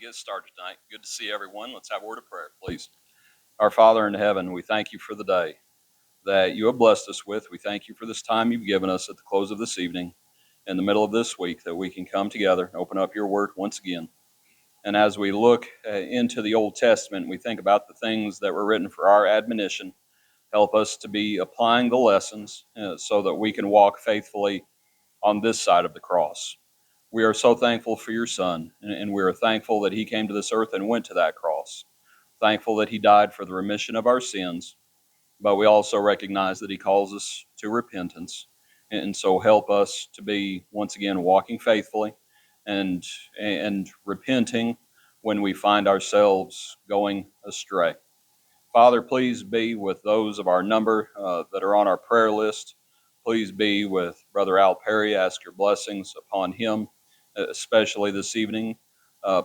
get started tonight. Good to see everyone. Let's have a word of prayer, please. Our Father in heaven, we thank you for the day that you have blessed us with. We thank you for this time you've given us at the close of this evening, in the middle of this week, that we can come together and open up your word once again. And as we look into the Old Testament, we think about the things that were written for our admonition. Help us to be applying the lessons so that we can walk faithfully on this side of the cross. We are so thankful for your Son, and we are thankful that he came to this earth and went to that cross. Thankful that he died for the remission of our sins, but we also recognize that he calls us to repentance. And so help us to be, once again, walking faithfully and repenting when we find ourselves going astray. Father, please be with those of our number that are on our prayer list. Please be with Brother Al Perry. Ask your blessings upon him, especially this evening.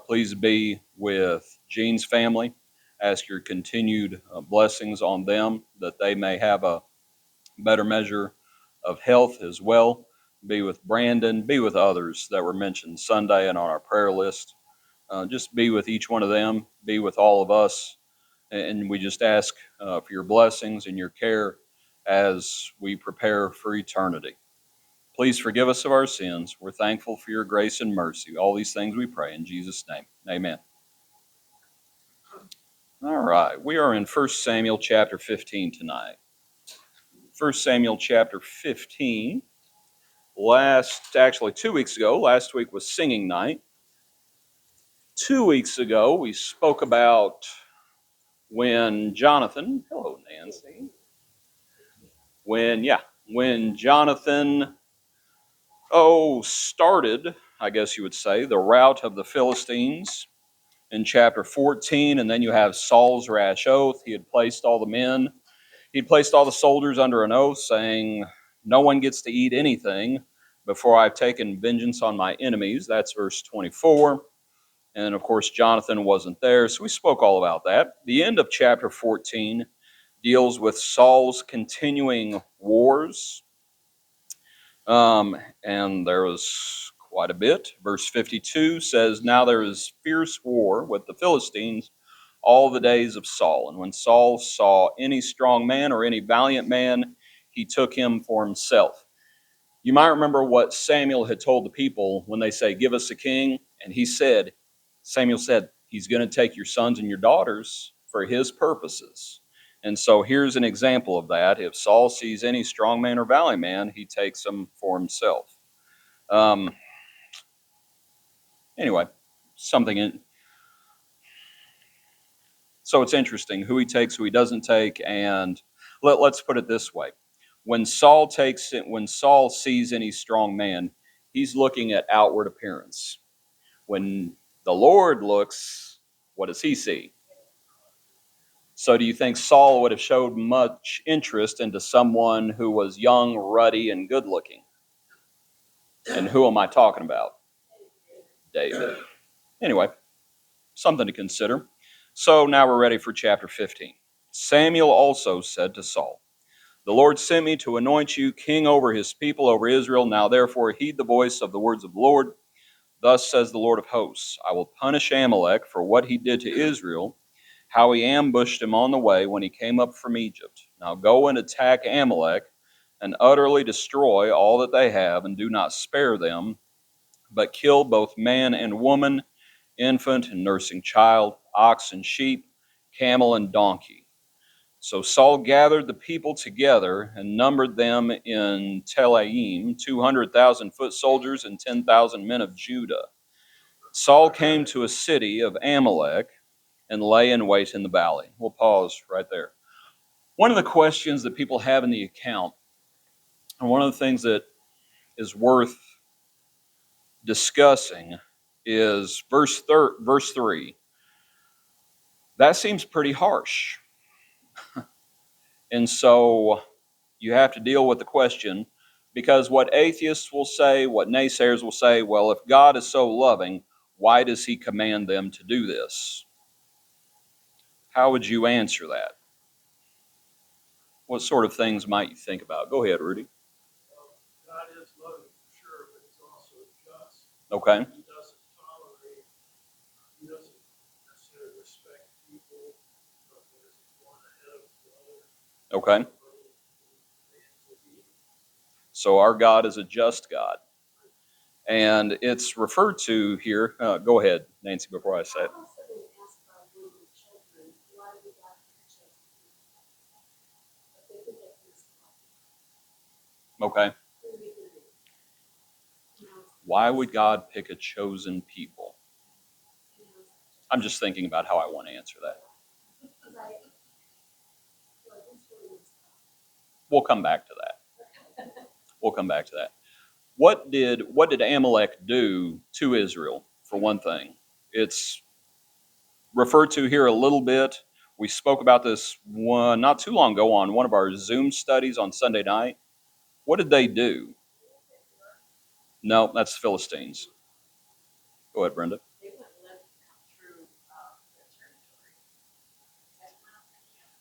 Please be with Jean's family. Ask your continued blessings on them, that they may have a better measure of health as well. Be with Brandon. Be with others that were mentioned Sunday and on our prayer list. Just be with each one of them. Be with all of us. And we just ask for your blessings and your care as we prepare for eternity. Please forgive us of our sins. We're thankful for your grace and mercy. All these things we pray in Jesus' name. Amen. All right. We are in 1 Samuel chapter 15 tonight. 1 Samuel chapter 15. 2 weeks ago, last week was singing night. 2 weeks ago, we spoke about when Jonathan, hello Nancy, when Jonathan, started, I guess you would say, the rout of the Philistines in chapter 14, and then you have Saul's rash oath. He'd placed all the soldiers under an oath saying, no one gets to eat anything before I've taken vengeance on my enemies. That's verse 24. And of course, Jonathan wasn't there, so we spoke all about that. The end of chapter 14 deals with Saul's continuing wars. And there was quite a bit. Verse 52 says, now there is fierce war with the Philistines all the days of Saul. And when Saul saw any strong man or any valiant man, he took him for himself. You might remember what Samuel had told the people when they say, give us a king. And Samuel said, he's going to take your sons and your daughters for his purposes. And so here's an example of that. If Saul sees any strong man or valiant man, he takes them for himself. Anyway, so it's interesting who he takes, who he doesn't take, and let's put it this way. When Saul sees any strong man, he's looking at outward appearance. When the Lord looks, what does he see? So do you think Saul would have showed much interest into someone who was young, ruddy, and good looking? And who am I talking about? David. Anyway, something to consider. So now we're ready for chapter 15. Samuel also said to Saul, the Lord sent me to anoint you king over his people, over Israel. Now therefore heed the voice of the words of the Lord. Thus says the Lord of hosts, I will punish Amalek for what he did to Israel, how he ambushed him on the way when he came up from Egypt. Now go and attack Amalek and utterly destroy all that they have, and do not spare them, but kill both man and woman, infant and nursing child, ox and sheep, camel and donkey. So Saul gathered the people together and numbered them in Telaim, 200,000 foot soldiers and 10,000 men of Judah. Saul came to a city of Amalek and lay in wait in the valley. We'll pause right there. One of the questions that people have in the account, and one of the things that is worth discussing, is verse 3. That seems pretty harsh. And so you have to deal with the question, because what atheists will say, what naysayers will say, well, if God is so loving, why does he command them to do this? How would you answer that? What sort of things might you think about? Go ahead, Rudy. Well, God is loving for sure, but he's also just. Okay. He doesn't respect people, but there's one ahead of the other. Okay. So our God is a just God. And it's referred to here. Go ahead, Nancy, before I say it. I've also been asked by one of the children, why we got purchased. But they could get this one. Okay. Who we believe. Why would God pick a chosen people? I'm just thinking about how I want to answer that. We'll come back to that. We'll come back to that. What did Amalek do to Israel, for one thing? It's referred to here a little bit. We spoke about this one not too long ago on one of our Zoom studies on Sunday night. What did they do? No, that's Philistines. Go ahead, Brenda. They went left through their territory.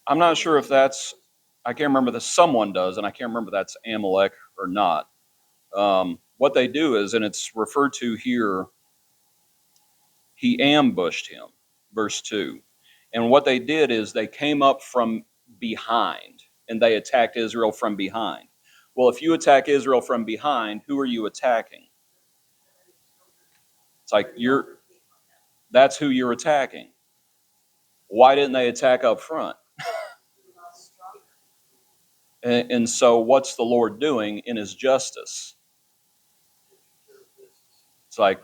I'm not sure if that's, I can't remember that someone does, and I can't remember if that's Amalek or not. What they do is, and it's referred to here, he ambushed him, verse 2. And what they did is they came up from behind and they attacked Israel from behind. Well, if you attack Israel from behind, who are you attacking? It's like that's who you're attacking. Why didn't they attack up front? And so what's the Lord doing in his justice? It's like,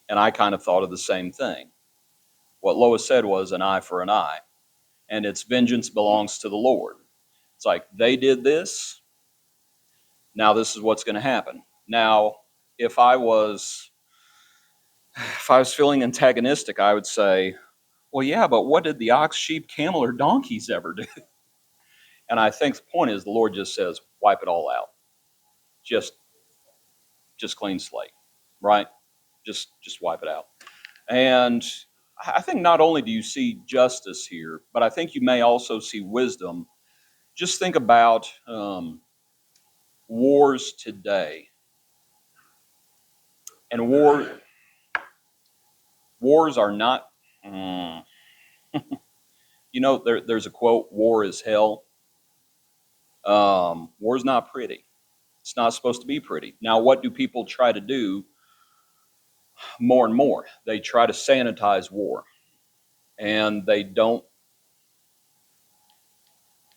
and I kind of thought of the same thing. What Lois said was an eye for an eye, and its vengeance belongs to the Lord. It's like, they did this, now this is what's going to happen. Now, if I was feeling antagonistic, I would say, well, yeah, but what did the ox, sheep, camel, or donkeys ever do? And I think the point is the Lord just says, wipe it all out. Just clean slate, right? Just wipe it out. And I think not only do you see justice here, but I think you may also see wisdom. Just think about wars today. And wars are not, there's a quote, war is hell. War's not pretty. It's not supposed to be pretty. Now, what do people try to do more and more? They try to sanitize war. And they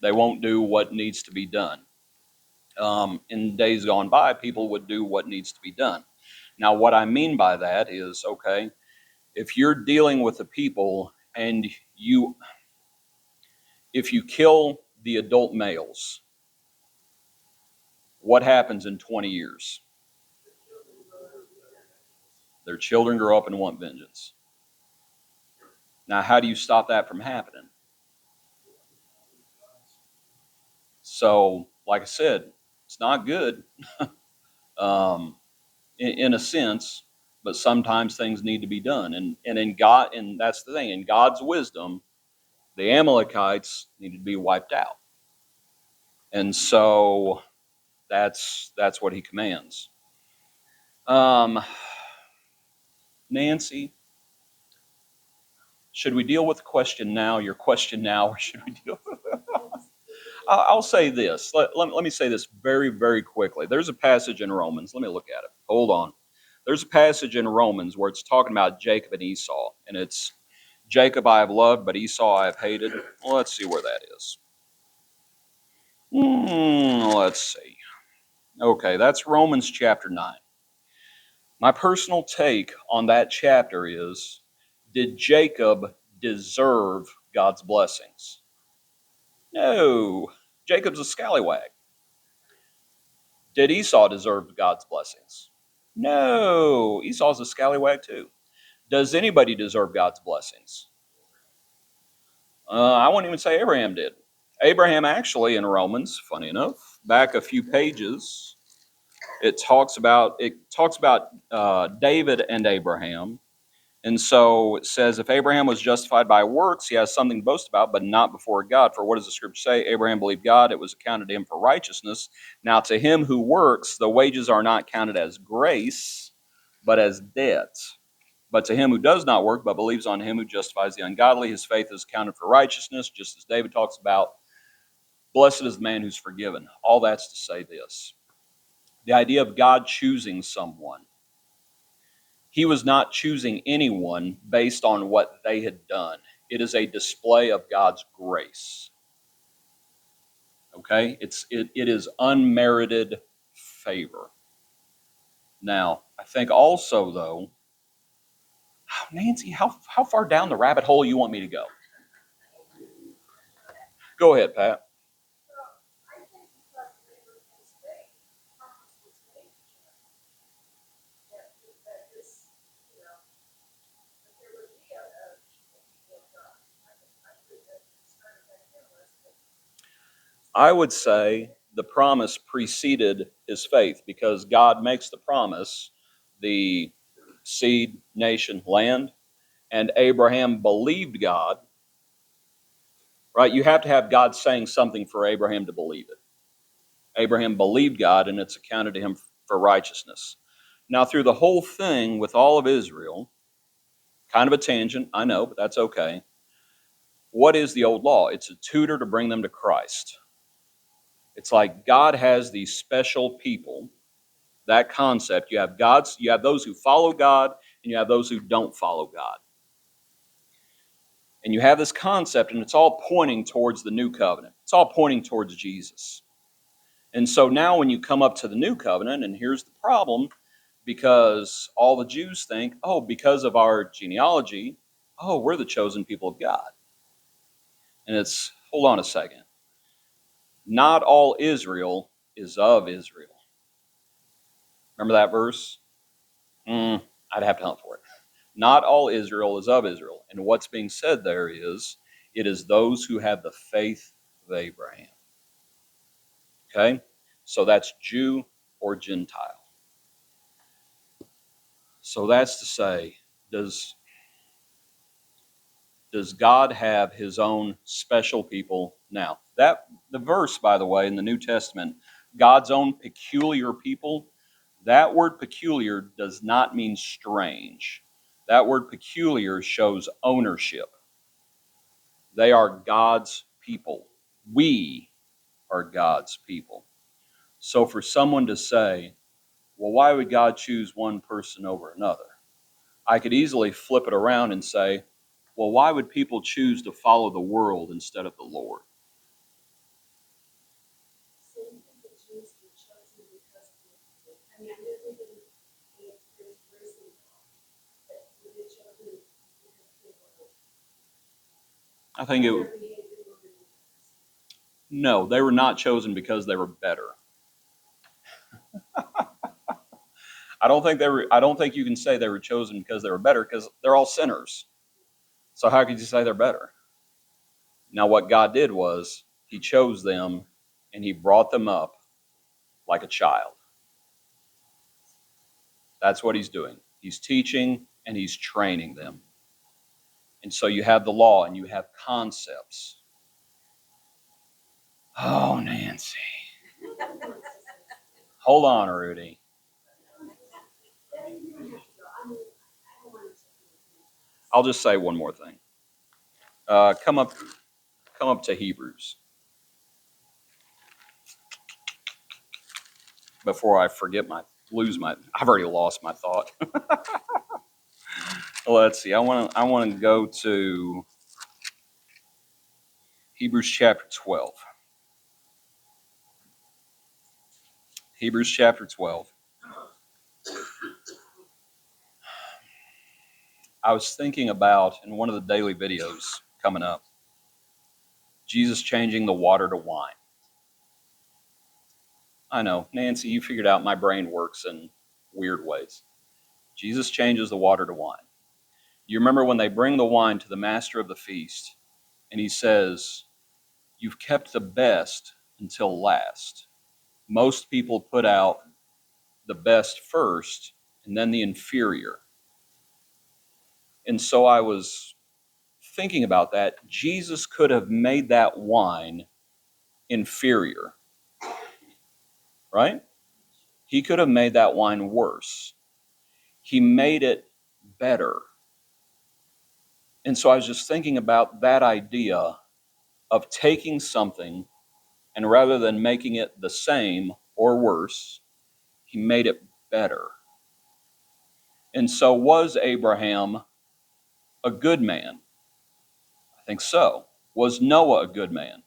won't do what needs to be done. In days gone by, people would do what needs to be done. Now, what I mean by that is, okay, if you're dealing with the people and if you kill the adult males, what happens in 20 years? Their children grow up and want vengeance. Now, how do you stop that from happening? So, like I said, it's not good in a sense, but sometimes things need to be done. And in God, and that's the thing, in God's wisdom, the Amalekites needed to be wiped out. And so that's what he commands. Nancy, should we deal with the question now, your question now, or should we deal with it? I'll say this. Let me say this very, very quickly. There's a passage in Romans. Let me look at it. Hold on. There's a passage in Romans where it's talking about Jacob and Esau. And it's, Jacob I have loved, but Esau I have hated. Well, let's see where that is. Let's see. Okay, that's Romans chapter 9. My personal take on that chapter is, did Jacob deserve God's blessings? No. Jacob's a scallywag. Did Esau deserve God's blessings? No. Esau's a scallywag too. Does anybody deserve God's blessings? I wouldn't even say Abraham did. Abraham actually in Romans, funny enough, back a few pages, it talks about David and Abraham. And so it says, if Abraham was justified by works, he has something to boast about, but not before God. For what does the scripture say? Abraham believed God, it was accounted to him for righteousness. Now to him who works, the wages are not counted as grace, but as debt. But to him who does not work, but believes on him who justifies the ungodly, his faith is counted for righteousness, just as David talks about. Blessed is the man who's forgiven. All that's to say this. The idea of God choosing someone. He was not choosing anyone based on what they had done. It is a display of God's grace. Okay? It is unmerited favor. Now, I think also, though, Nancy, how far down the rabbit hole you want me to go? Go ahead, Pat. I think because Abraham's faith, promise was made to him. That this, you know, that there would be a people of God. I believe that it's kind of that interesting. I would say the promise preceded his faith because God makes the promise, the seed, nation, land, and Abraham believed God. Right? You have to have God saying something for Abraham to believe it. Abraham believed God, and it's accounted to him for righteousness. Now, through the whole thing with all of Israel, kind of a tangent, I know, but that's okay. What is the old law? It's a tutor to bring them to Christ. It's like God has these special people. That concept, you have those who follow God, and you have those who don't follow God. And you have this concept, and it's all pointing towards the new covenant. It's all pointing towards Jesus. And so now when you come up to the new covenant, and here's the problem, because all the Jews think, oh, because of our genealogy, oh, we're the chosen people of God. And it's, hold on a second. Not all Israel is of Israel. Remember that verse? I'd have to hunt for it. Not all Israel is of Israel. And what's being said there is, it is those who have the faith of Abraham. Okay? So that's Jew or Gentile. So that's to say, does God have his own special people? Now, the verse, by the way, in the New Testament, God's own peculiar people, that word peculiar does not mean strange. That word peculiar shows ownership. They are God's people. We are God's people. So for someone to say, well, why would God choose one person over another? I could easily flip it around and say, well, why would people choose to follow the world instead of the Lord? So you think the Jews were chosen because of, I mean, I know they didn't, there's grace involved, but were they chosen because they were, I think their behavior were really no, they were not chosen because they were better. I don't think you can say they were chosen because they were better, because they're all sinners. So how could you say they're better? Now what God did was he chose them and he brought them up like a child. That's what he's doing. He's teaching and he's training them. And so you have the law and you have concepts. Oh, Nancy. Hold on, Rudy. I'll just say one more thing. Come up to Hebrews before I I've already lost my thought. Let's see. I want to go to Hebrews chapter 12. Hebrews chapter 12. I was thinking about, in one of the daily videos coming up, Jesus changing the water to wine. I know, Nancy, you figured out my brain works in weird ways. Jesus changes the water to wine. You remember when they bring the wine to the master of the feast, and he says, you've kept the best until last. Most people put out the best first, and then the inferior. And so I was thinking about that. Jesus could have made that wine inferior, right? He could have made that wine worse. He made it better. And so I was just thinking about that idea of taking something and rather than making it the same or worse, he made it better. And so was Abraham a good man? I think so. Was Noah a good man?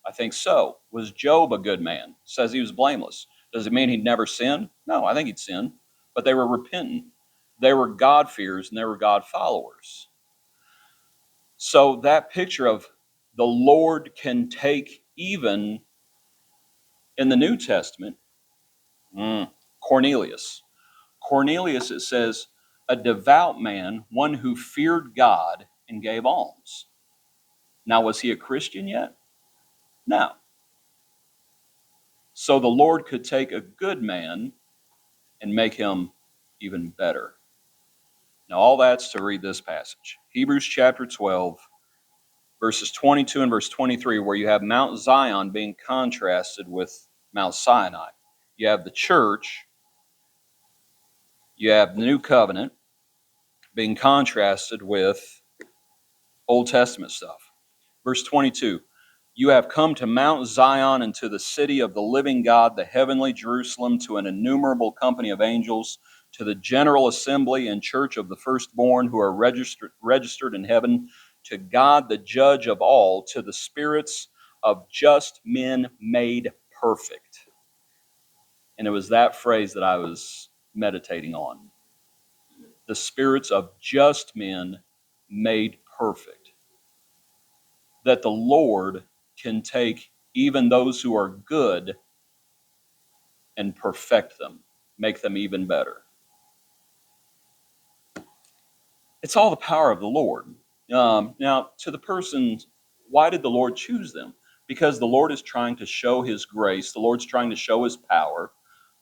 I think so. Was Job a good man? Says he was blameless. Does it mean he'd never sinned? No, I think he'd sinned. But they were repentant. They were God-fearers and they were God followers. So that picture of the Lord can take even in the New Testament, Cornelius. Cornelius, it says, a devout man, one who feared God and gave alms. Now, was he a Christian yet? No. So the Lord could take a good man and make him even better. Now, all that's to read this passage. Hebrews chapter 12, verses 22 and verse 23, where you have Mount Zion being contrasted with Mount Sinai. You have the church, you have the new covenant being contrasted with Old Testament stuff. Verse 22, you have come to Mount Zion and to the city of the living God, the heavenly Jerusalem, to an innumerable company of angels, to the general assembly and church of the firstborn who are registered in heaven, to God the judge of all, to the spirits of just men made perfect. And it was that phrase that I was meditating on. The spirits of just men made perfect. That the Lord can take even those who are good and perfect them, make them even better. It's all the power of the Lord. Now, to the person, why did the Lord choose them? Because the Lord is trying to show his grace. The Lord's trying to show his power.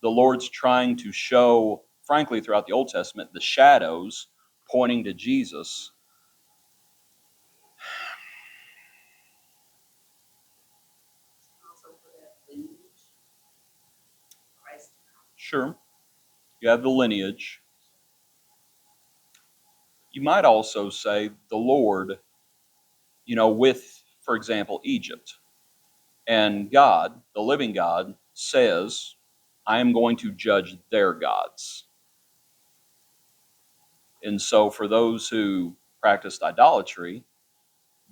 The Lord's trying to show, frankly, throughout the Old Testament, the shadows pointing to Jesus. Also for that lineage, Christ. Sure, you have the lineage. You might also say the Lord, with, for example, Egypt. And God, the living God, says, I am going to judge their gods. And so for those who practiced idolatry,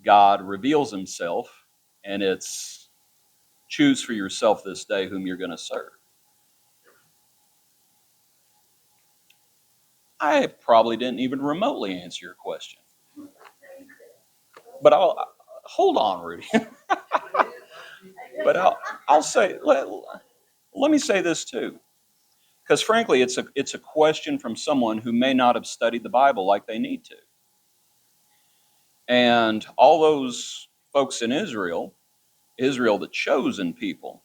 God reveals himself, and it's choose for yourself this day whom you're going to serve. I probably didn't even remotely answer your question. But I'll hold on, Rudy. But I'll say, let me say this too. Because frankly, it's a question from someone who may not have studied the Bible like they need to. And all those folks in Israel, the chosen people,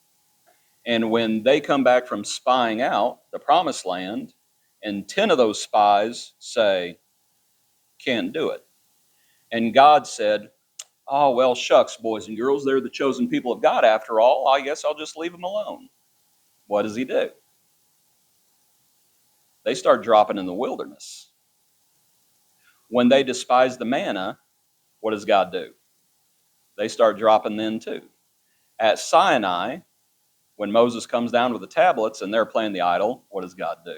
and when they come back from spying out the promised land, and 10 of those spies say, can't do it. And God said, oh, well, shucks, boys and girls, they're the chosen people of God after all. I guess I'll just leave them alone. What does he do? They start dropping in the wilderness. When they despise the manna, what does God do? They start dropping then too. At Sinai, when Moses comes down with the tablets and they're playing the idol, what does God do?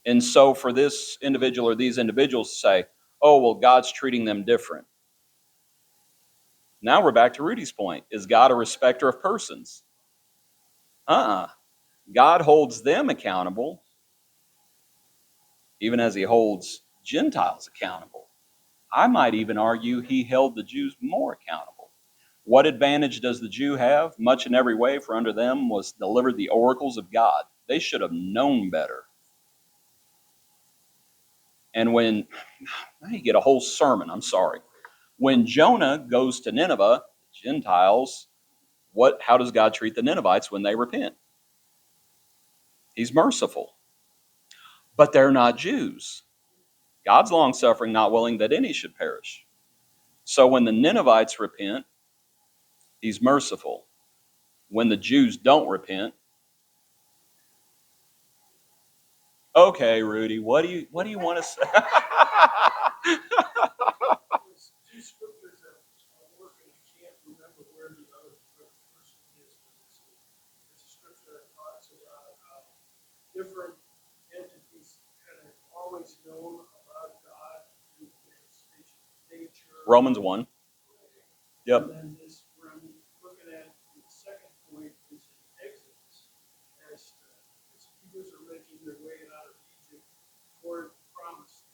And so for this individual or these individuals to say, oh, well, God's treating them different. Now we're back to Rudy's point. Is God a respecter of persons? God holds them accountable, even as he holds Gentiles accountable. I might even argue he held the Jews more accountable. What advantage does the Jew have? Much in every way, for unto them was delivered the oracles of God. They should have known better. And when, now you get a whole sermon, I'm sorry. When Jonah goes to Nineveh, Gentiles, how does God treat the Ninevites when they repent? He's merciful. But they're not Jews. God's long-suffering, not willing that any should perish. So when the Ninevites repent, he's merciful. When the Jews don't repent, Okay, Rudy, what do you want to say? There's two scriptures that are working. I can't remember where the other first one is, but it's a scripture that talks about how different entities kind of always known about God through manifestation of nature. Romans 1. Yep. And then this, where I'm looking at the second point is in Exodus, as the Hebrews are making their way out of Egypt toward the promised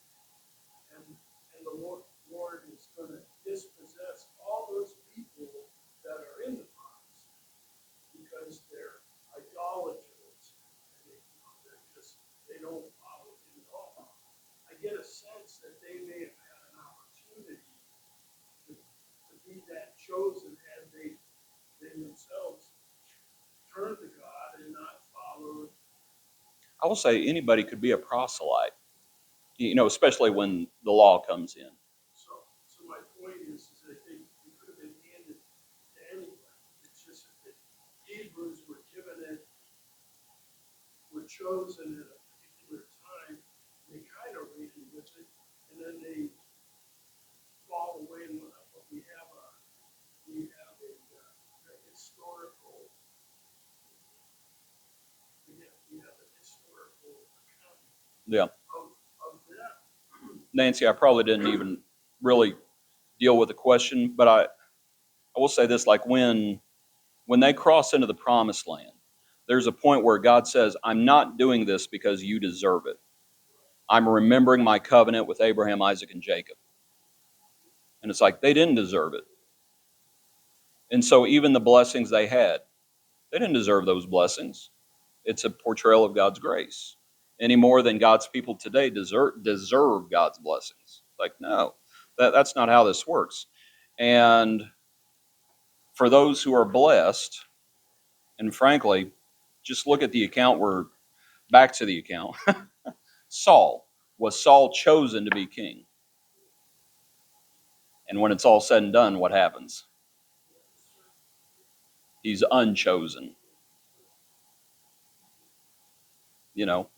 land. And the Lord is going to dispossess all those people that are in the promised land because they're idolaters. And they're just, they don't follow him at all. I get a sense that they may have had an opportunity to be that chosen had they themselves turned to God and not followed. I will say anybody could be a proselyte, especially when the law comes in. So my point is that they could have been handed to anybody. It's just that the Hebrews were given it, were chosen at a particular time. They kind of reasoned with it, and then they fall away. But we have a historical. We have a historical account Yeah. of them. Nancy, I probably didn't even really deal with the question, but I will say this, like when they cross into the promised land, there's a point where God says, I'm not doing this because you deserve it. I'm remembering my covenant with Abraham, Isaac, and Jacob. And it's like they didn't deserve it. And so even the blessings they had, they didn't deserve those blessings. It's a portrayal of God's grace. Any more than God's people today deserve God's blessings. Like, no, that's not how this works. And for those who are blessed, and frankly, just look at the account. We're back to the account. Saul. Was Saul chosen to be king? And when it's all said and done, what happens? He's unchosen.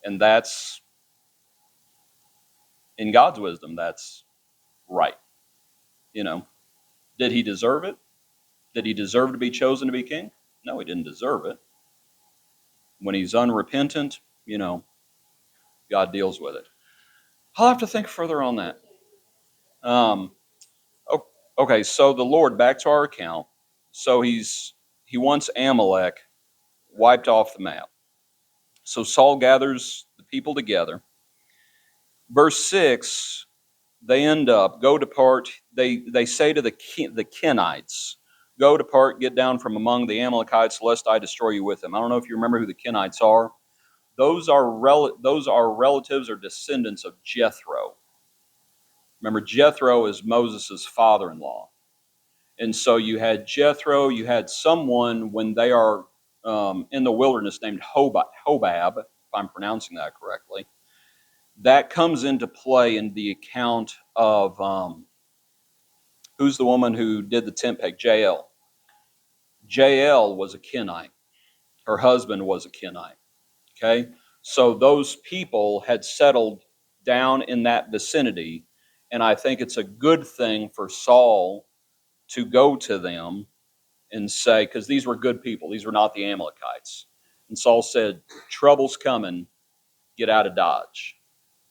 And that's, in God's wisdom, that's right. Did he deserve it? Did he deserve to be chosen to be king? No, he didn't deserve it. When he's unrepentant, God deals with it. I'll have to think further on that. Okay, so the Lord, back to our account. So he wants Amalek wiped off the map. So Saul gathers the people together. Verse 6, they end up, go depart. They say to the Kenites, go depart, get down from among the Amalekites, lest I destroy you with them. I don't know if you remember who the Kenites are. Those are relatives or descendants of Jethro. Remember, Jethro is Moses' father-in-law. And so you had Jethro, you had someone when they are in the wilderness named Hobab, if I'm pronouncing that correctly. That comes into play in the account of who's the woman who did the tent peg? Jael. Jael was a Kenite. Her husband was a Kenite. Okay? So those people had settled down in that vicinity, and I think it's a good thing for Saul to go to them and say, because these were good people, these were not the Amalekites. And Saul said, trouble's coming, get out of Dodge.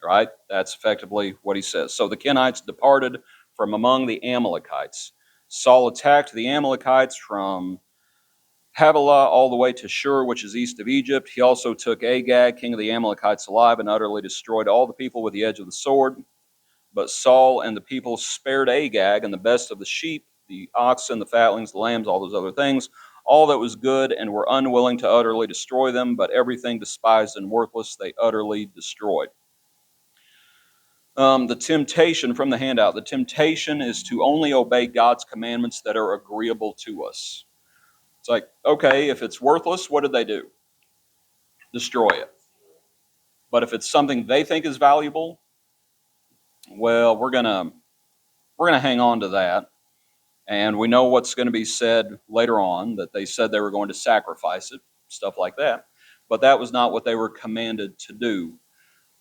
Right? That's effectively what he says. So the Kenites departed from among the Amalekites. Saul attacked the Amalekites from Havilah all the way to Shur, which is east of Egypt. He also took Agag, king of the Amalekites, alive and utterly destroyed all the people with the edge of the sword. But Saul and the people spared Agag and the best of the sheep, the oxen, the fatlings, the lambs, all those other things, all that was good, and were unwilling to utterly destroy them, but everything despised and worthless they utterly destroyed. The temptation from the handout, the temptation is to only obey God's commandments that are agreeable to us. It's like, okay, if it's worthless, what did they do? Destroy it. But if it's something they think is valuable, well, we're gonna hang on to that. And we know what's going to be said later on, that they said they were going to sacrifice it, stuff like that. But that was not what they were commanded to do.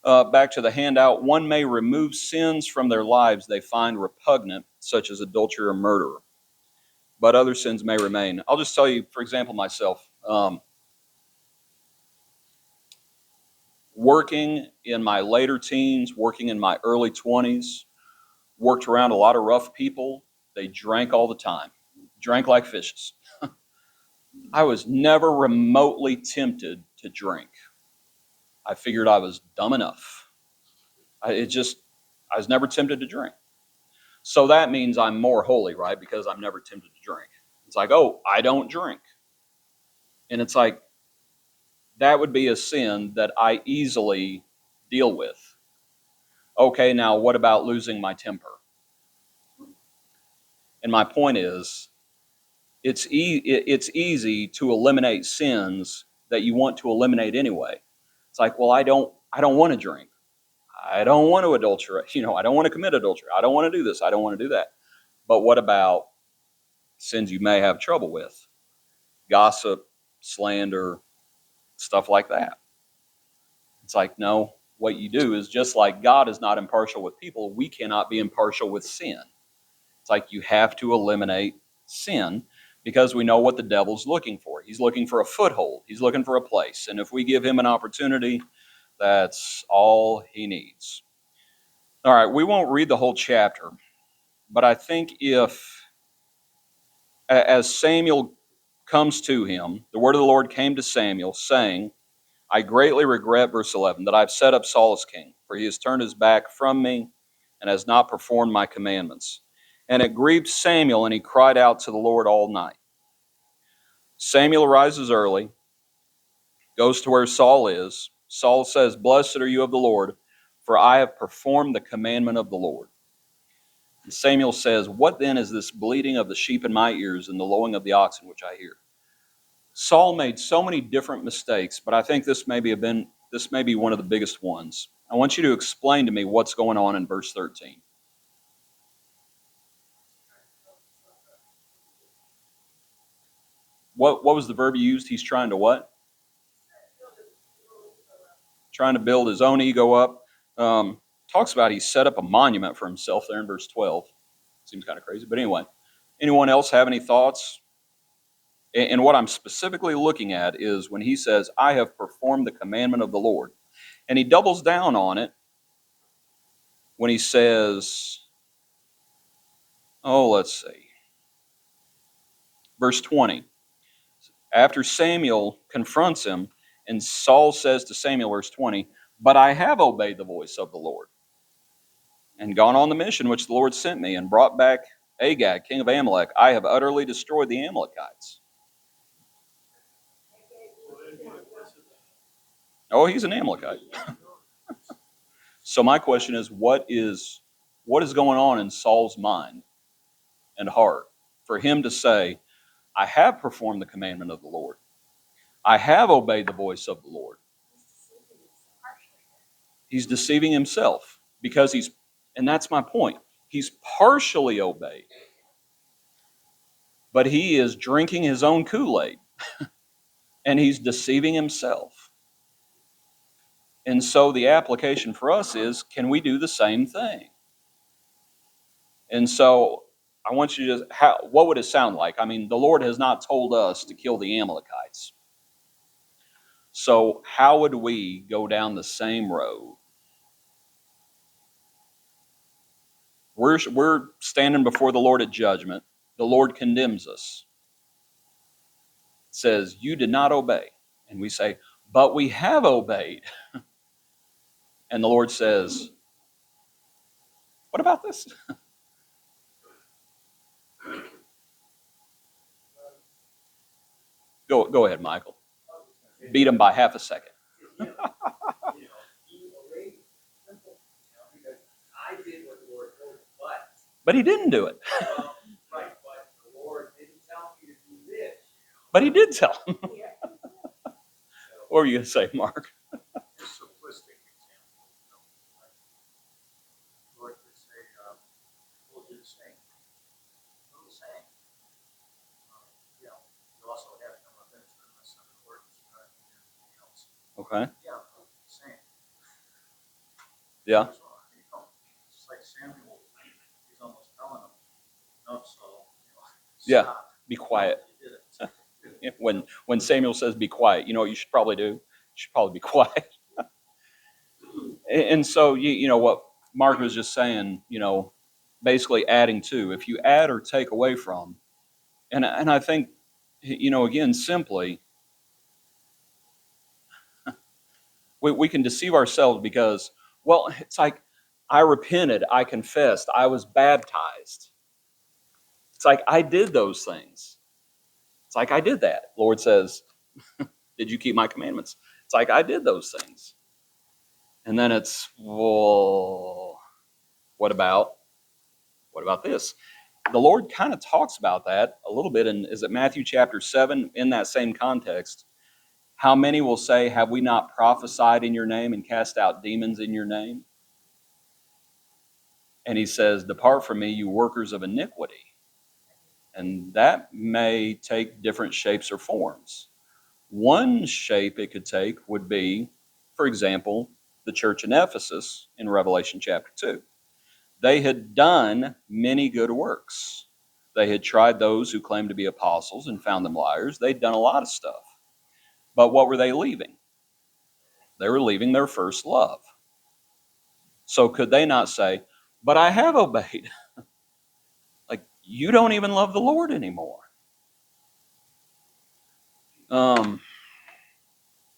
back to the handout, one may remove sins from their lives they find repugnant, such as adultery or murder, but other sins may remain. I'll just tell you, for example, myself, working in my later teens, working in my early 20s, worked around a lot of rough people. They drank all the time, drank like fishes. I was never remotely tempted to drink. I figured I was dumb enough. I was never tempted to drink. So that means I'm more holy, right? Because I'm never tempted to drink. It's like, oh, I don't drink. And it's like, that would be a sin that I easily deal with. Okay, now what about losing my temper? And my point is, it's easy to eliminate sins that you want to eliminate anyway. It's like, well, I don't want to drink. I don't want to adulterate. I don't want to commit adultery. I don't want to do this. I don't want to do that. But what about sins you may have trouble with? Gossip, slander, stuff like that. It's like, no, what you do is just like God is not impartial with people, we cannot be impartial with sin. It's like you have to eliminate sin because we know what the devil's looking for. He's looking for a foothold. He's looking for a place. And if we give him an opportunity, that's all he needs. All right, we won't read the whole chapter, but I think as Samuel comes to him, the word of the Lord came to Samuel, saying, I greatly regret, verse 11, that I've set up Saul as king, for he has turned his back from me and has not performed my commandments. And it grieved Samuel, and he cried out to the Lord all night. Samuel arises early, goes to where Saul is. Saul says, Blessed are you of the Lord, for I have performed the commandment of the Lord. And Samuel says, What then is this bleating of the sheep in my ears and the lowing of the oxen which I hear? Saul made so many different mistakes, but I think this may be one of the biggest ones. I want you to explain to me what's going on in verse 13. What was the verb you used? He's trying to what? Trying to build his own ego up. Talks about he set up a monument for himself there in verse 12. Seems kind of crazy, but anyway. Anyone else have any thoughts? And what I'm specifically looking at is when he says, I have performed the commandment of the Lord. And he doubles down on it when he says, let's see. Verse 20. After Samuel confronts him, and Saul says to Samuel, verse 20, But I have obeyed the voice of the Lord, and gone on the mission which the Lord sent me, and brought back Agag, king of Amalek. I have utterly destroyed the Amalekites. Oh, he's an Amalekite. So my question is, what is going on in Saul's mind and heart for him to say, I have performed the commandment of the Lord. I have obeyed the voice of the Lord. He's deceiving himself because and that's my point. He's partially obeyed, but he is drinking his own Kool-Aid and he's deceiving himself. And so the application for us is, can we do the same thing? And so I want you to, what would it sound like? I mean, the Lord has not told us to kill the Amalekites. So how would we go down the same road? We're standing before the Lord at judgment. The Lord condemns us. Says, you did not obey. And we say, but we have obeyed. And the Lord says, what about this? Go ahead, Michael. Beat him by half a second. But he didn't do it. But he did tell him. What were you going to say, Mark? Simplistic example. Lord could say, we'll do the same. Do the same. You also have no offense for my son of words, not anything else. Okay. Yeah, same. Yeah. So, it's like Samuel, he's almost telling him, no, Saul, Yeah. stop. Be quiet. You did it. When Samuel says be quiet, you know what you should probably do? You should probably be quiet. And so, you know what Mark was just saying, basically adding to. If you add or take away from, and I think, again, simply, we can deceive ourselves because, well, it's like, I repented, I confessed, I was baptized. It's like, I did those things. It's like, I did that. Lord says, did you keep my commandments? It's like, I did those things. And then it's, well, what about this? The Lord kind of talks about that a little bit, and is it Matthew chapter 7 in that same context? How many will say, have we not prophesied in your name and cast out demons in your name? And he says, depart from me, you workers of iniquity. And that may take different shapes or forms. One shape it could take would be, for example, the church in Ephesus in Revelation chapter 2. They had done many good works. They had tried those who claimed to be apostles and found them liars. They'd done a lot of stuff. But what were they leaving? They were leaving their first love. So could they not say, but I have obeyed? Like, you don't even love the Lord anymore.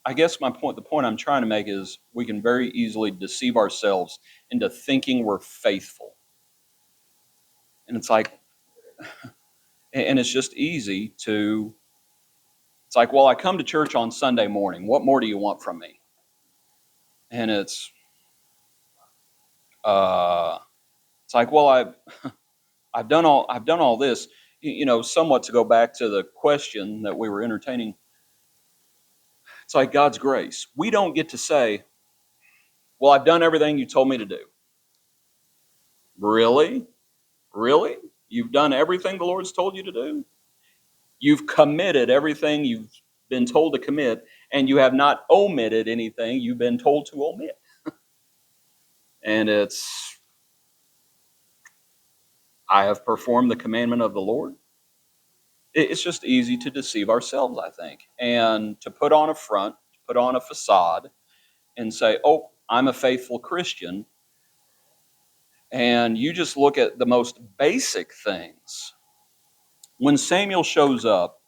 I guess the point I'm trying to make is we can very easily deceive ourselves into thinking we're faithful. And it's like, and it's just easy to, it's like, well, I come to church on Sunday morning. What more do you want from me? And it's like, well, I've done all this, somewhat to go back to the question that we were entertaining. It's like God's grace. We don't get to say, well, I've done everything you told me to do. Really? Really? You've done everything the Lord's told you to do? You've committed everything you've been told to commit, and you have not omitted anything you've been told to omit. And it's, I have performed the commandment of the Lord. It's just easy to deceive ourselves, I think, and to put on a front, to put on a facade, and say, oh, I'm a faithful Christian. And you just look at the most basic things. When Samuel shows up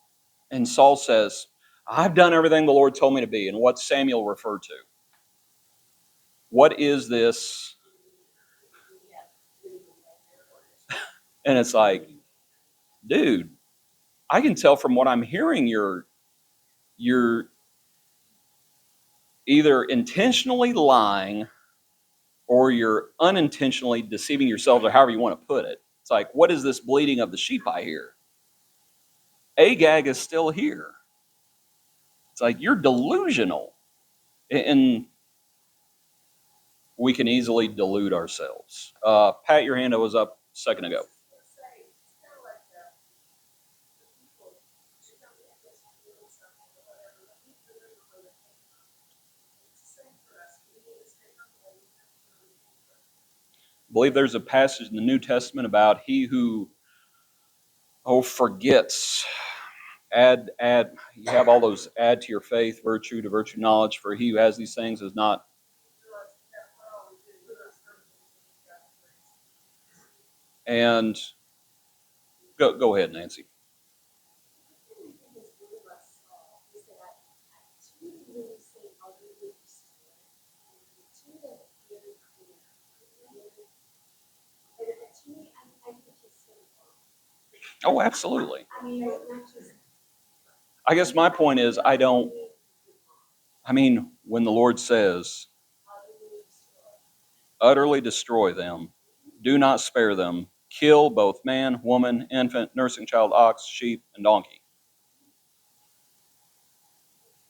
and Saul says, I've done everything the Lord told me to be, and what Samuel referred to. What is this? And it's like, dude, I can tell from what I'm hearing you're either intentionally lying or you're unintentionally deceiving yourselves, or however you want to put it. It's like, what is this bleating of the sheep I hear? Agag is still here. It's like, you're delusional. And we can easily delude ourselves. Pat, your hand was up a second ago. I believe there's a passage in the New Testament about he who forgets. Add, you have all those add to your faith, virtue to virtue, knowledge, for he who has these things is not. And go ahead, Nancy. Oh, absolutely. I guess my point is, when the Lord says, utterly destroy them, do not spare them, kill both man, woman, infant, nursing child, ox, sheep, and donkey.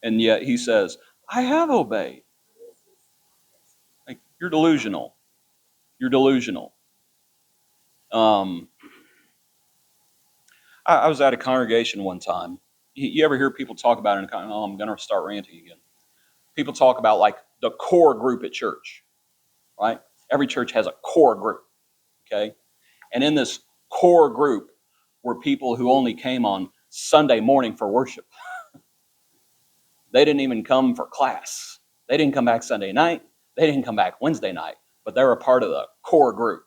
And yet he says, I have obeyed. Like, you're delusional. You're delusional. I was at a congregation one time. You ever hear people talk about it? Oh, I'm going to start ranting again. People talk about like the core group at church. right? Every church has a core group, okay? And in this core group were people who only came on Sunday morning for worship. They didn't even come for class. They didn't come back Sunday night. They didn't come back Wednesday night, but they were a part of the core group.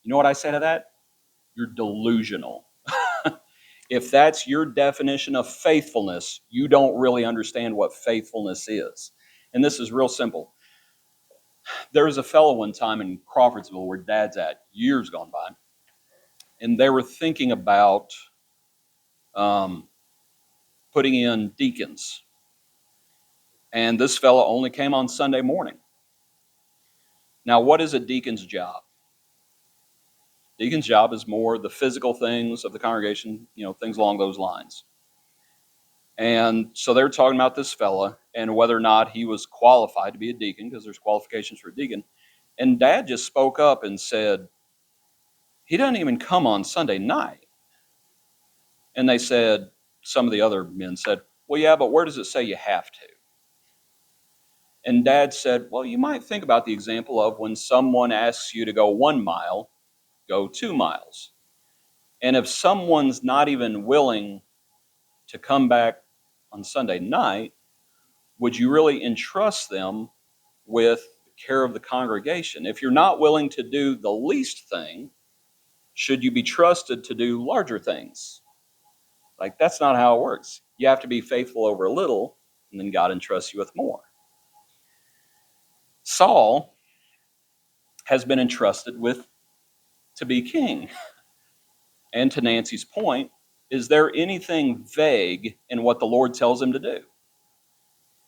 You know what I say to that? You're delusional. If that's your definition of faithfulness, you don't really understand what faithfulness is. And this is real simple. There was a fellow one time in Crawfordsville where Dad's at, years gone by, and they were thinking about putting in deacons. And this fellow only came on Sunday morning. Now, what is a deacon's job? Deacon's job is more the physical things of the congregation, things along those lines. And so they're talking about this fella and whether or not he was qualified to be a deacon, because there's qualifications for a deacon. And Dad just spoke up and said, he doesn't even come on Sunday night. And they said, some of the other men said, well, yeah, but where does it say you have to? And Dad said, well, you might think about the example of when someone asks you to go 1 mile, go 2 miles. And if someone's not even willing to come back on Sunday night, would you really entrust them with the care of the congregation? If you're not willing to do the least thing, should you be trusted to do larger things? Like, that's not how it works. You have to be faithful over a little, and then God entrusts you with more. Saul has been entrusted with to be king. And to Nancy's point, is there anything vague in what the Lord tells him to do?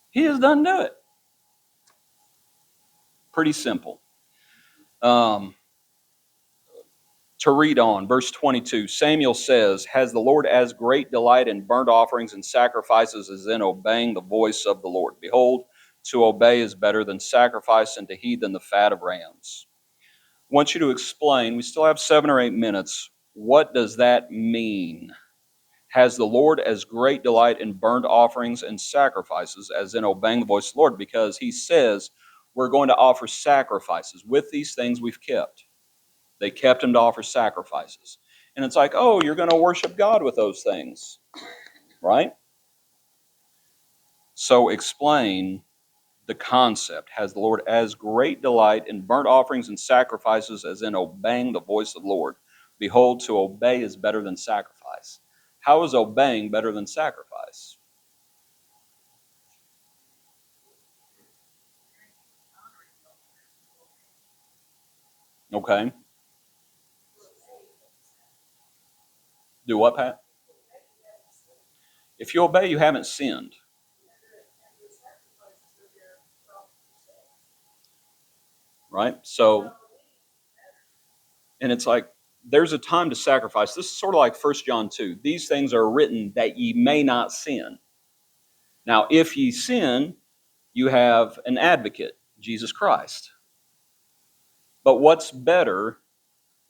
He has done do it. Pretty simple. To read on, verse 22, Samuel says, has the Lord as great delight in burnt offerings and sacrifices as in obeying the voice of the Lord? Behold, to obey is better than sacrifice, and to heed than the fat of rams. I want you to explain, we still have 7 or 8 minutes, what does that mean? Has the Lord as great delight in burnt offerings and sacrifices as in obeying the voice of the Lord? Because he says we're going to offer sacrifices. With these things we've kept. They kept him to offer sacrifices. And it's like, oh, you're going to worship God with those things, right? So explain the concept. Has the Lord as great delight in burnt offerings and sacrifices as in obeying the voice of the Lord? Behold, to obey is better than sacrifice. How is obeying better than sacrifice? Okay. Do what, Pat? If you obey, you haven't sinned. Right? So, and it's like, there's a time to sacrifice. This is sort of like 1 John 2. These things are written that ye may not sin. Now, if ye sin, you have an advocate, Jesus Christ. But what's better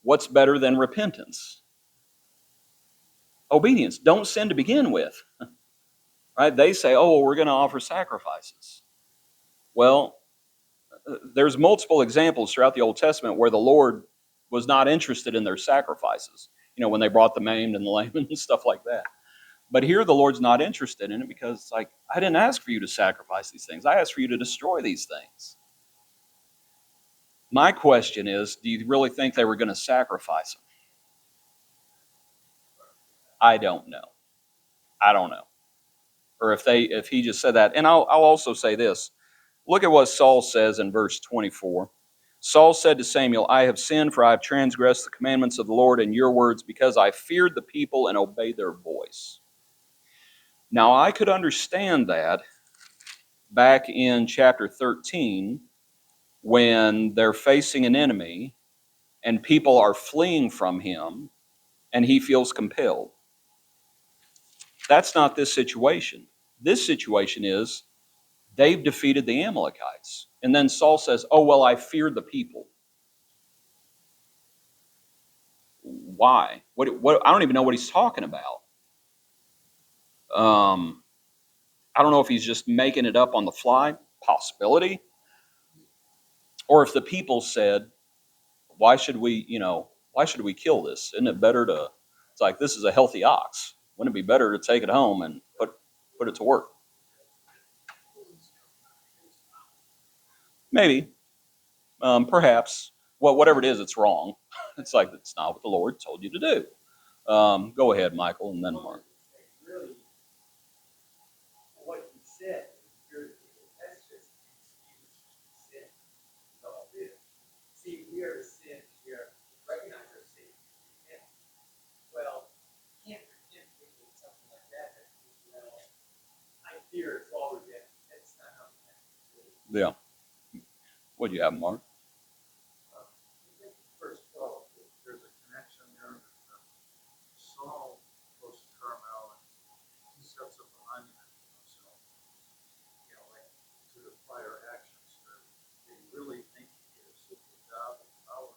than repentance? Obedience. Don't sin to begin with. Right? They say, oh, well, we're going to offer sacrifices. Well, there's multiple examples throughout the Old Testament where the Lord was not interested in their sacrifices. When they brought the maimed and the lame and stuff like that. But here the Lord's not interested in it because it's like, I didn't ask for you to sacrifice these things. I asked for you to destroy these things. My question is, do you really think they were going to sacrifice them? I don't know. Or if he just said that. And I'll also say this. Look at what Saul says in verse 24. Saul said to Samuel, I have sinned, for I have transgressed the commandments of the Lord in your words, because I feared the people and obeyed their voice. Now, I could understand that back in chapter 13, when they're facing an enemy and people are fleeing from him and he feels compelled. That's not this situation. This situation is they've defeated the Amalekites. And then Saul says, oh, well, I feared the people. Why? What? I don't even know what he's talking about. I don't know if he's just making it up on the fly. Possibility. Or if the people said, why should we kill this? Isn't it better to, it's like, this is a healthy ox. Wouldn't it be better to take it home and put it to work? Maybe, perhaps. Whatever it is, it's wrong. It's like, it's not what the Lord told you to do. Go ahead, Michael, and then Mark. Really, what you said, that's just an excuse to sin. That's all it is. See, we are sin, we are recognize our sin. And, well, can't pretend we did something like that. Well, I fear it's all redemption. That's not how it happens. Yeah. What do you have, Mark? Verse 12, there's a connection there. Saul goes to Carmel and he sets up a monument to himself. You know, like to the prior actions. They really think he is the God of power.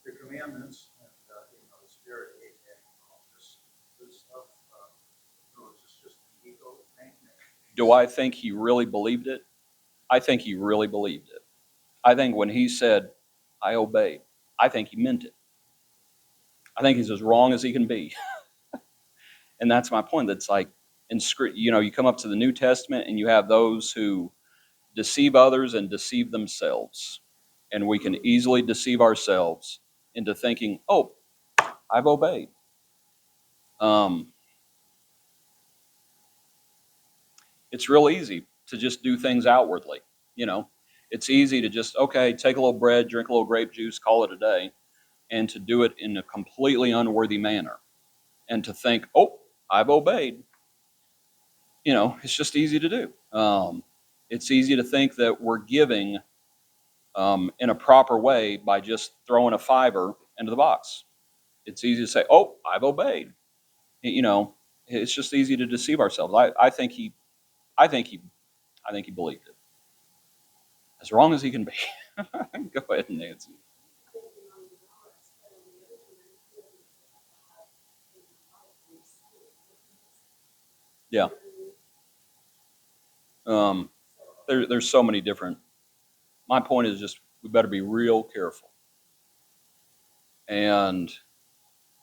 The commandments and the spirit of Ahab and all this stuff. It's just an ego thing. Do I think he really believed it? I think he really believed it. I think when he said, I obeyed, I think he meant it. I think he's as wrong as he can be. And that's my point. That's like, you come up to the New Testament and you have those who deceive others and deceive themselves. And we can easily deceive ourselves into thinking, oh, I've obeyed. It's real easy to just do things outwardly. It's easy to just, okay, take a little bread, drink a little grape juice, call it a day, and to do it in a completely unworthy manner. And to think, oh, I've obeyed. It's just easy to do. It's easy to think that we're giving in a proper way by just throwing a $5 into the box. It's easy to say, oh, I've obeyed. It's just easy to deceive ourselves. I think he believed it. As wrong as he can be. Go ahead, Nancy. Yeah. There's so many different. My point is just we better be real careful. And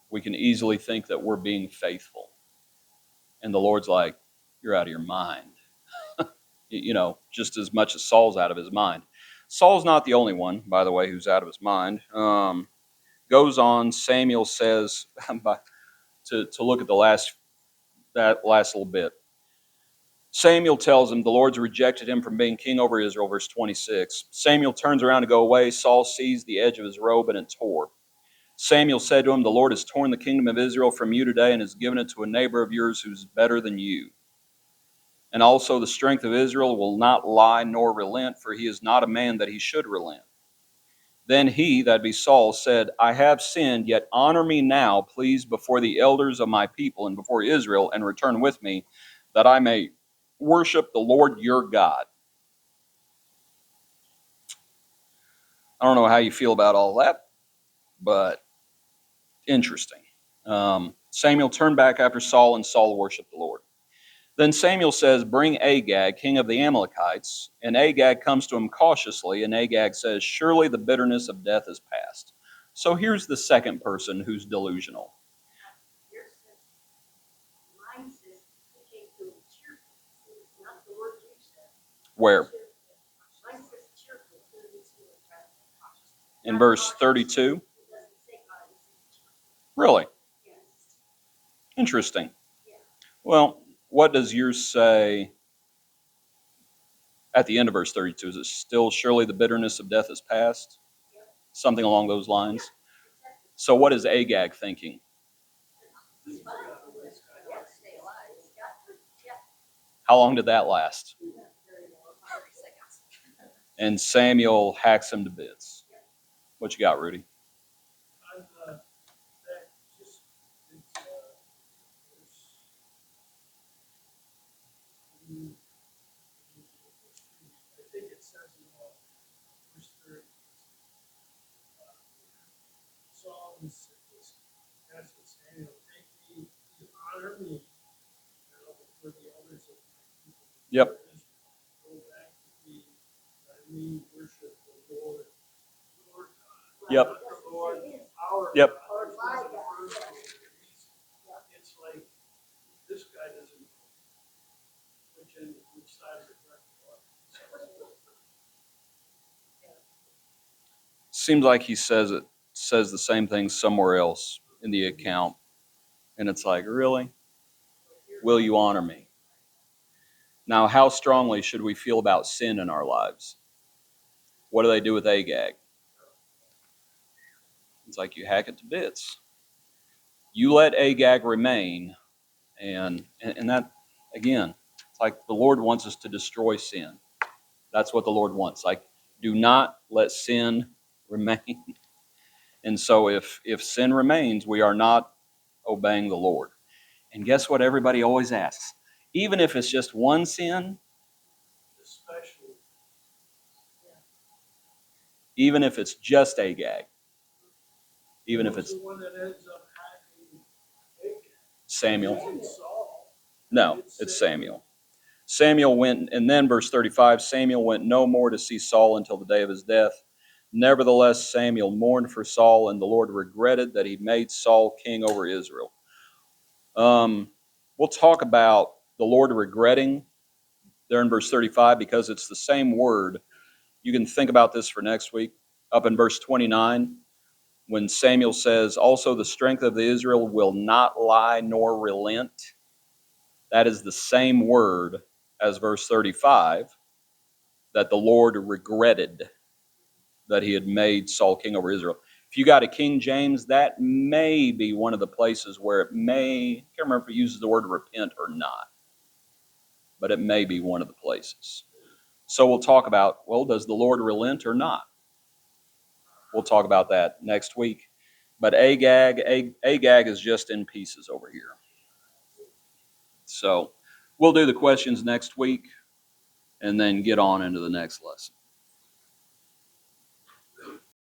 we can easily think that we're being faithful. And the Lord's like, you're out of your mind. Just as much as Saul's out of his mind. Saul's not the only one, by the way, who's out of his mind. Goes on, Samuel says, to look at that last little bit. Samuel tells him the Lord's rejected him from being king over Israel, verse 26. Samuel turns around to go away. Saul seized the edge of his robe and it tore. Samuel said to him, the Lord has torn the kingdom of Israel from you today and has given it to a neighbor of yours who's better than you. And also the strength of Israel will not lie nor relent, for he is not a man that he should relent. Then he, that be Saul, said, I have sinned, yet honor me now, please, before the elders of my people and before Israel, and return with me, that I may worship the Lord your God. I don't know how you feel about all that, but interesting. Samuel turned back after Saul, and Saul worshiped the Lord. Then Samuel says, bring Agag, king of the Amalekites. And Agag comes to him cautiously, and Agag says, surely the bitterness of death is past. So here's the second person who's delusional. Where? In verse 32? Really? Interesting. Well, what does yours say at the end of verse 32? Is it still surely the bitterness of death is past? Something along those lines? So what is Agag thinking? How long did that last? And Samuel hacks him to bits. What you got, Rudy? I think it says in verse 30. Saul was asked Samuel, make me, honor me, before the elders of my people. Yep. Go back to me, let me worship the Yep. Or our. Yep. Or my God. It's like, this guy doesn't know which side of the correct one. Seems like he says the same thing somewhere else in the account. And it's like, really? Will you honor me? Now, how strongly should we feel about sin in our lives? What do they do with Agag? It's like you hack it to bits. You let Agag remain, and that, again, it's like the Lord wants us to destroy sin. That's what the Lord wants. Like, do not let sin remain. And so if sin remains, we are not obeying the Lord. And guess what everybody always asks? Even if it's just one sin, Especially, even if it's just Agag, even if who's it's the one that ends up hacking Agag? Samuel. Isn't Saul? No, it's Samuel. Samuel went, and then verse 35, Samuel went no more to see Saul until the day of his death. Nevertheless, Samuel mourned for Saul, and the Lord regretted that he made Saul king over Israel. We'll talk about the Lord regretting there in verse 35 because it's the same word. You can think about this for next week. Up in verse 29, when Samuel says, also the strength of Israel will not lie nor relent. That is the same word as verse 35, that the Lord regretted that he had made Saul king over Israel. If you got a King James, that may be one of the places where it may, I can't remember if it uses the word repent or not, but it may be one of the places. So we'll talk about, well, does the Lord relent or not? We'll talk about that next week. But Agag is just in pieces over here. So we'll do the questions next week and then get on into the next lesson.